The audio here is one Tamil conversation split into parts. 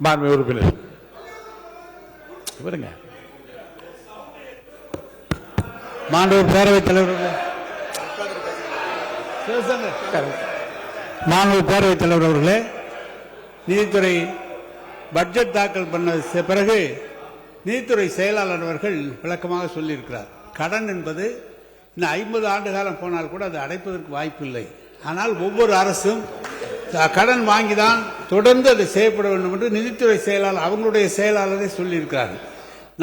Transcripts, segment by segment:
மாண்புமிகு உறுப்பினர் பாருங்க. மாண்புமிகு பேரவைத் தலைவர் மாண்புமிகு பேரவைத் தலைவர் அவர்களே, நீதித்துறை பட்ஜெட் தாக்கல் பண்ண பிறகு நீதித்துறை செயலாளர் அவர்கள் விளக்கமாக சொல்லியிருக்கிறார். கடன் என்பது இன்னும் 50 ஆண்டு காலம் போனால் கூட அது அடைப்பதற்கு வாய்ப்பில்லை. ஆனால் ஒவ்வொரு அரசும் கடன் வாங்கிதான் தொடர்ந்து அதை செய்யப்பட வேண்டும் என்று நிதித்துறை செயலாளர் அவங்களுடைய செயலாளரை சொல்லியிருக்கிறார்கள்.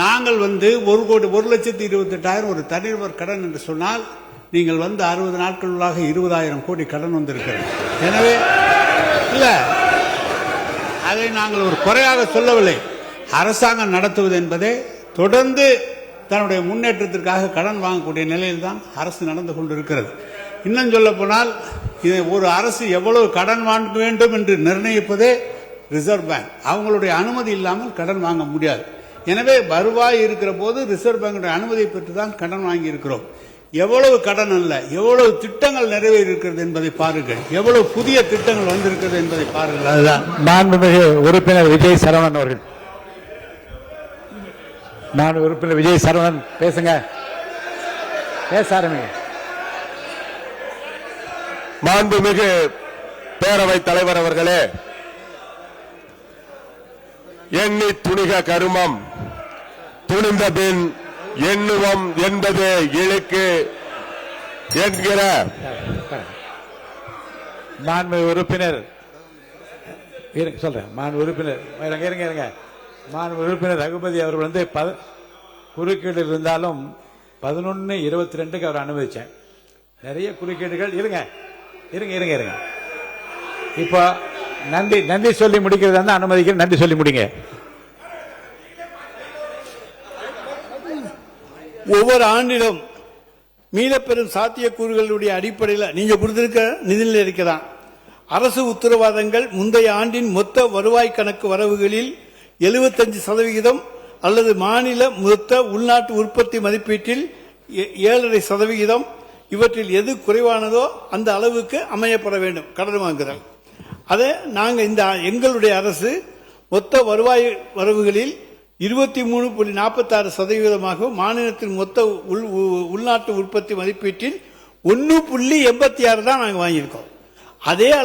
நாங்கள் 1,28,000 ஒரு தனிநபர் கடன் என்று சொன்னால் நீங்கள் 60 நாட்களுள்ளாக 20,000 கோடி கடன் வந்திருக்கிறது. எனவே இல்ல, அதை நாங்கள் ஒரு குறையாக சொல்லவில்லை. அரசாங்கம் நடத்துவது என்பதே தொடர்ந்து தன்னுடைய முன்னேற்றத்திற்காக கடன் வாங்கக்கூடிய நிலையில் தான் அரசு நடந்து கொண்டிருக்கிறது. இன்னும் சொல்ல போனால் ஒரு அரசு எவ்வளவு கடன் வாங்க வேண்டும் என்று நிர்ணயிப்பதே ரிசர்வ் பேங்க். அவங்களுடைய அனுமதி இல்லாமல் கடன் வாங்க முடியாது. எனவே வருவாய் இருக்கிற போது ரிசர்வ் பேங்குடைய அனுமதியை பெற்றுதான் கடன் வாங்கி இருக்கிறோம். எவ்வளவு கடன் அல்ல, எவ்வளவு திட்டங்கள் நிறைவேறி இருக்கிறது என்பதை பாருங்கள், எவ்வளவு புதிய திட்டங்கள் வந்திருக்கிறது என்பதை பாருங்கள். அதுதான். மாண்புமிகு உறுப்பினர் விஜய் சரவணன் அவர்கள். மாண்புமிகு உறுப்பினர் விஜய் சரவணன் பேசுங்க, பேச ஆரம்பிங்க. மாண்புமிகு பேரவைத் தலைவர் அவர்களே, எண்ணி துணிக கருமம் துணிந்த பின் எண்ணுவம் என்பது இழுக்கு என்கிற மாண்புமிகு உறுப்பினர் சொல்றேன். மாண்புமிகு உறுப்பினர் இருங்க. மாண்புமிகு உறுப்பினர் ரகுபதி அவர்கள் குறுக்கீடு இருந்தாலும் 11:22 அவர் அனுமதிச்சேன். நிறைய குறுக்கீடுகள் இருங்க. இப்போ நன்றி சொல்லி முடிக்கிறது வந்து அனுமதிக்க நன்றி சொல்லி முடிங்க. ஒவ்வொரு ஆண்டிலும் மீளப்பெறும் சாத்தியக்கூறுகளுடைய அடிப்படையில் நீங்க கொடுத்திருக்க நிதிநிலை அறிக்கைதான். அரசு உத்தரவாதங்கள் முந்தைய ஆண்டின் மொத்த வருவாய் கணக்கு வரவுகளில் 75% அல்லது மாநில மொத்த உள்நாட்டு உற்பத்தி மதிப்பீட்டில் 7.5%, இவற்றில் எது குறைவானதோ அந்த அளவுக்கு அமையப்பட வேண்டும் கடன் வாங்குதல். அதை நாங்கள் எங்களுடைய அரசு மொத்த வருவாய் வரவுகளில் 23.46% மாநிலத்தின் மொத்த உள்நாட்டு உற்பத்தி மதிப்பீட்டில் 1.86 தான் நாங்கள் வாங்கியிருக்கோம். அதே